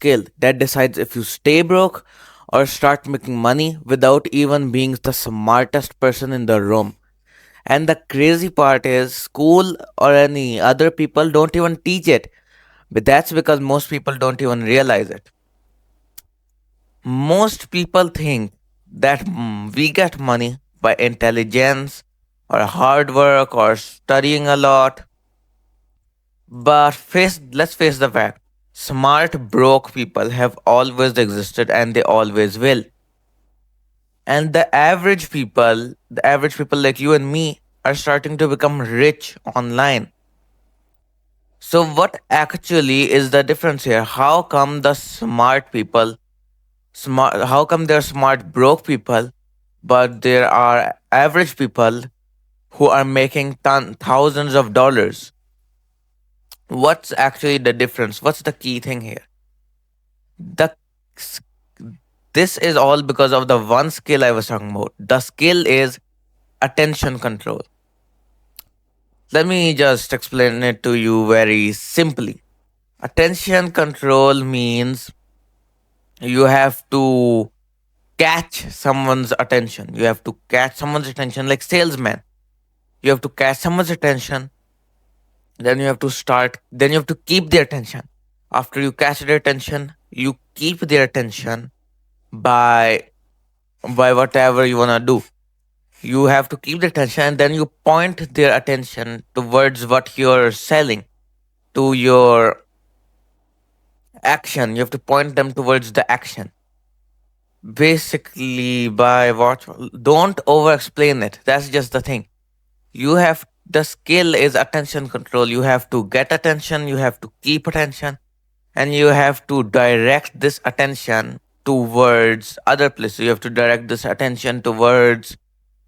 skill that decides if you stay broke or start making money without even being the smartest person in the room. And the crazy part is, school or any other people don't even teach it. But that's because most people don't even realize it. Most people think that we get money by intelligence or hard work or studying a lot. But let's face the fact. Smart broke people have always existed and they always will. And the average people like you and me are starting to become rich online. So what actually is the difference here? How come the smart people smart how come there are smart broke people but there are average people who are making thousands of dollars? What's actually the difference? What's the key thing here? The s- this is all because of the one skill I was talking about. The skill is attention control. Let me just explain it to you very simply. Attention control means you have to catch someone's attention. You have to catch someone's attention like salesman. You have to catch someone's attention, then you have to keep their attention. After you catch their attention, you keep their attention by whatever you wanna do. You have to keep their attention and then you point their attention towards what you're selling, to your action. You have to point them towards the action. Basically, by what? Don't over explain it. That's just the thing. The skill is attention control. You have to get attention, you have to keep attention, and you have to direct this attention towards other places. You have to direct this attention towards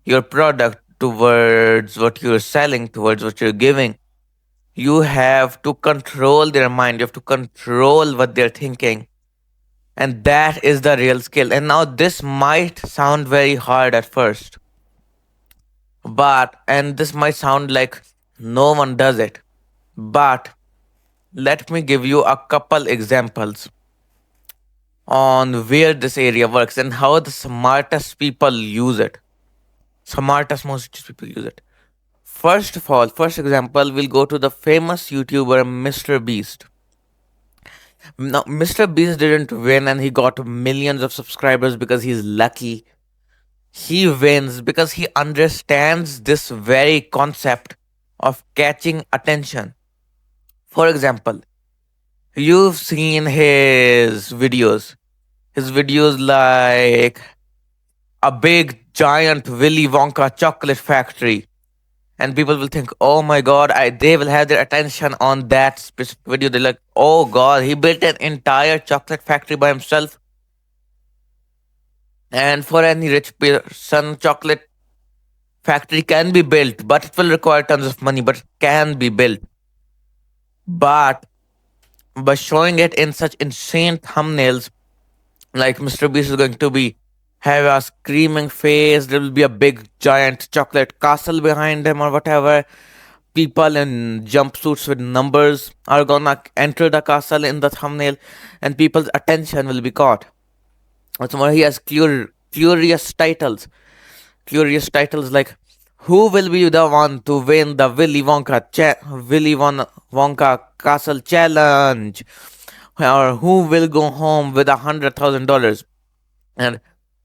your product, towards what you're selling, towards what you're giving. You have to control their mind, you have to control what they're thinking. And that is the real skill. And now this might sound very hard at first, and this might sound like no one does it. But let me give you a couple examples on where this area works and how the smartest people use it. Most people use it. First of all, first example, we'll go to the famous YouTuber Mr. Beast. Now, Mr. Beast didn't win and he got millions of subscribers because he's lucky. He wins because he understands this very concept of catching attention. For example, you've seen his videos. His videos like a big giant Willy Wonka chocolate factory. And people will think, oh my god, they will have their attention on that specific video. They're like, oh god, he built an entire chocolate factory by himself. And for any rich person, chocolate factory can be built, but it will require tons of money, but it can be built. But by showing it in such insane thumbnails, like Mr. Beast is going to be have a screaming face, there will be a big giant chocolate castle behind him or whatever. People in jumpsuits with numbers are gonna enter the castle in the thumbnail, and people's attention will be caught. What's more, he has curious titles. Curious titles like, who will be the one to win the Wonka Castle Challenge? Or who will go home with $100,000? And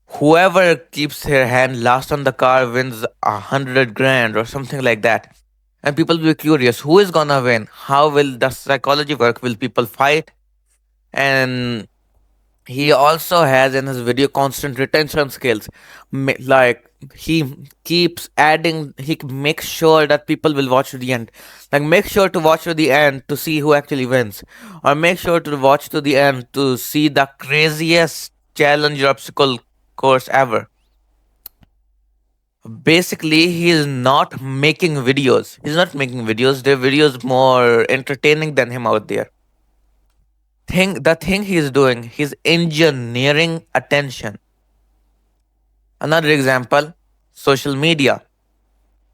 whoever keeps their hand last on the car wins 100 grand or something like that. And people will be curious, who is gonna win? How will the psychology work? Will people fight? And he also has in his video constant retention skills. Like, he keeps adding, he makes sure that people will watch to the end. Like, make sure to watch to the end to see who actually wins, or make sure to watch to the end to see the craziest challenge or obstacle course ever. Basically, he's not making videos, their videos more entertaining than him out there. The thing he's doing, he's engineering attention. Another example, social media.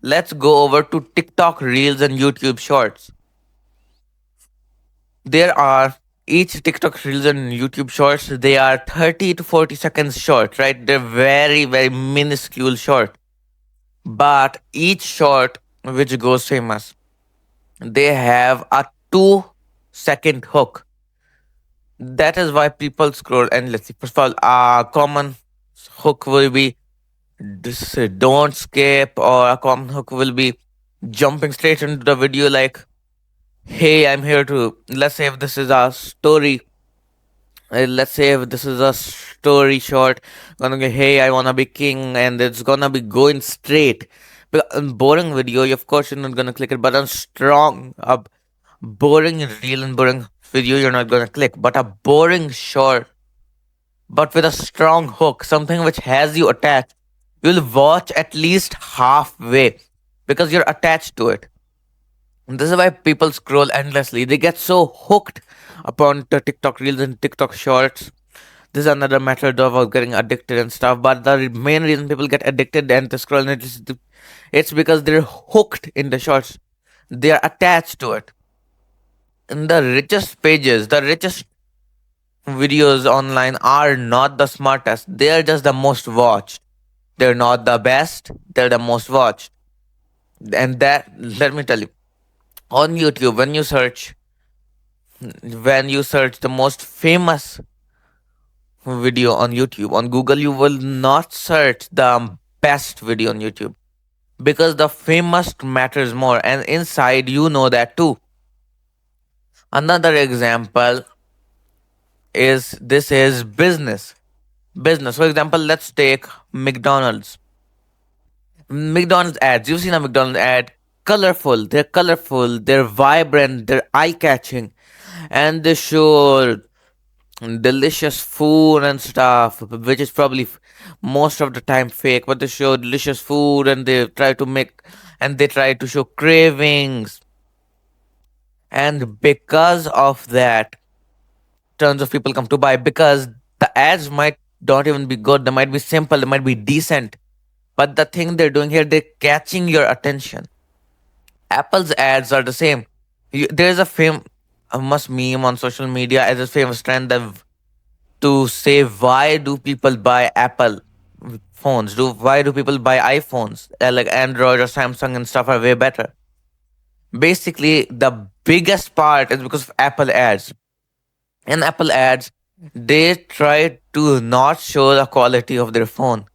Let's go over to TikTok Reels and YouTube Shorts. There are each TikTok reels and YouTube shorts, they are 30 to 40 seconds short, right? They're very, very minuscule short. But each short which goes famous, they have a 2 second hook. That is why people scroll endlessly. First of all, a common hook will be this don't skip, or a common hook will be jumping straight into the video like, hey, I'm here to, let's say if this is a story, let's say if this is a story short, gonna go, hey, I wanna be king, and it's gonna be going straight. But in boring video, of course, you're not gonna click it, but on strong, boring reel and boring video, you're not gonna click. But a boring short, but with a strong hook, something which has you attached, you'll watch at least halfway because you're attached to it. And this is why people scroll endlessly. They get so hooked upon the TikTok reels and TikTok shorts. This is another method of getting addicted and stuff. But the main reason people get addicted and to scroll, it's because they're hooked in the shorts. They are attached to it. And the richest pages, the richest videos online are not the smartest. They are just the most watched. They're not the best. They're the most watched. And that, let me tell you, on YouTube, when you search the most famous video on YouTube, on Google, you will not search the best video on YouTube because the famous matters more. And inside, you know that too. Another example is this is business. Business. For example, let's take McDonald's. McDonald's ads. You've seen a McDonald's ad. Colorful, they're vibrant, they're eye catching, and they show delicious food and stuff, which is probably most of the time fake, but they show delicious food and they try to show cravings. And because of that, tons of people come to buy because the ads might not even be good, they might be simple, they might be decent. But the thing they're doing here, they're catching your attention. Apple's ads are the same. There's a must meme on social media as a famous trend to say why do people buy Apple phones? Why do people buy iPhones? Like Android or Samsung and stuff are way better. Basically, the biggest part is because of Apple ads. In Apple ads, they try to not show the quality of their phone.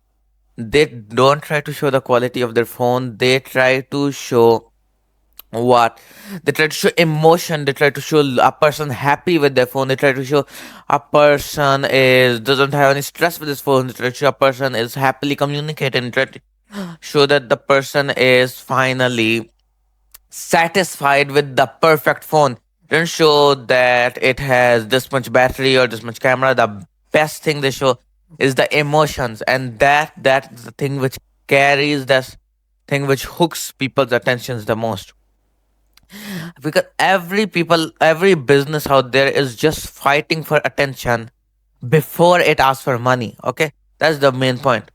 They don't try to show the quality of their phone. They try to show what they try to show emotion. They try to show a person happy with their phone. They try to show a person is doesn't have any stress with his phone. They try to show a person is happily communicating. Try to show that the person is finally satisfied with the perfect phone. Don't show that it has this much battery or this much camera. The best thing they show is the emotions, and that is the thing which carries this thing which hooks people's attentions the most. Because every business out there is just fighting for attention before it asks for money. Okay, that's the main point.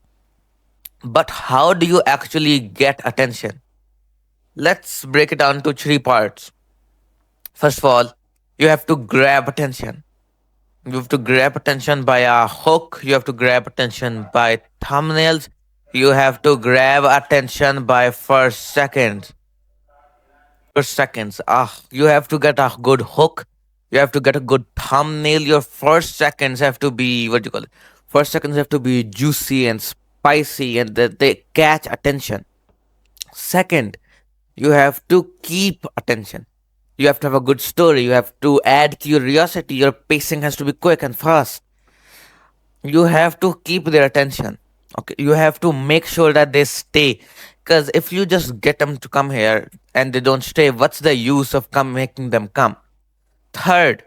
But how do you actually get attention? Let's break it down to three parts. First of all, you have to grab attention. You have to grab attention by a hook. You have to grab attention by thumbnails. You have to grab attention by first seconds. First seconds. You have to get a good hook. You have to get a good thumbnail. Your first seconds have to be what do you call it? First seconds have to be juicy and spicy, and that they catch attention. Second, you have to keep attention. You have to have a good story. You have to add curiosity. Your pacing has to be quick and fast. You have to keep their attention. Okay, you have to make sure that they stay. Because if you just get them to come here and they don't stay, what's the use of making them come? Third,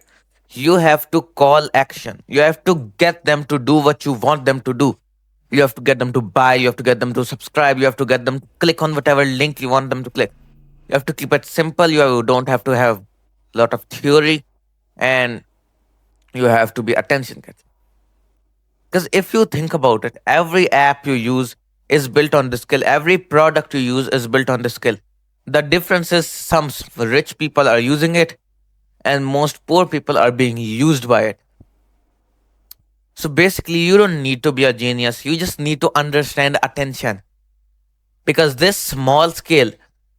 you have to call action. You have to get them to do what you want them to do. You have to get them to buy. You have to get them to subscribe. You have to get them to click on whatever link you want them to click. You have to keep it simple. You don't have to have a lot of theory, and you have to be attention catching. Because if you think about it, every app you use is built on this skill. Every product you use is built on this skill. The difference is rich people are using it and most poor people are being used by it. So basically, you don't need to be a genius, you just need to understand attention, because this small scale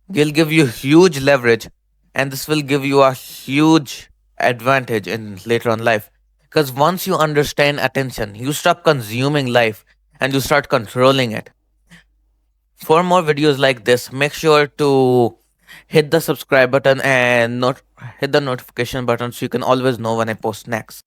will give you huge leverage, and this will give you a huge advantage in later on life. Because once you understand attention, you stop consuming life and you start controlling it. For more videos like this, make sure to hit the subscribe button and hit the notification button so you can always know when I post next.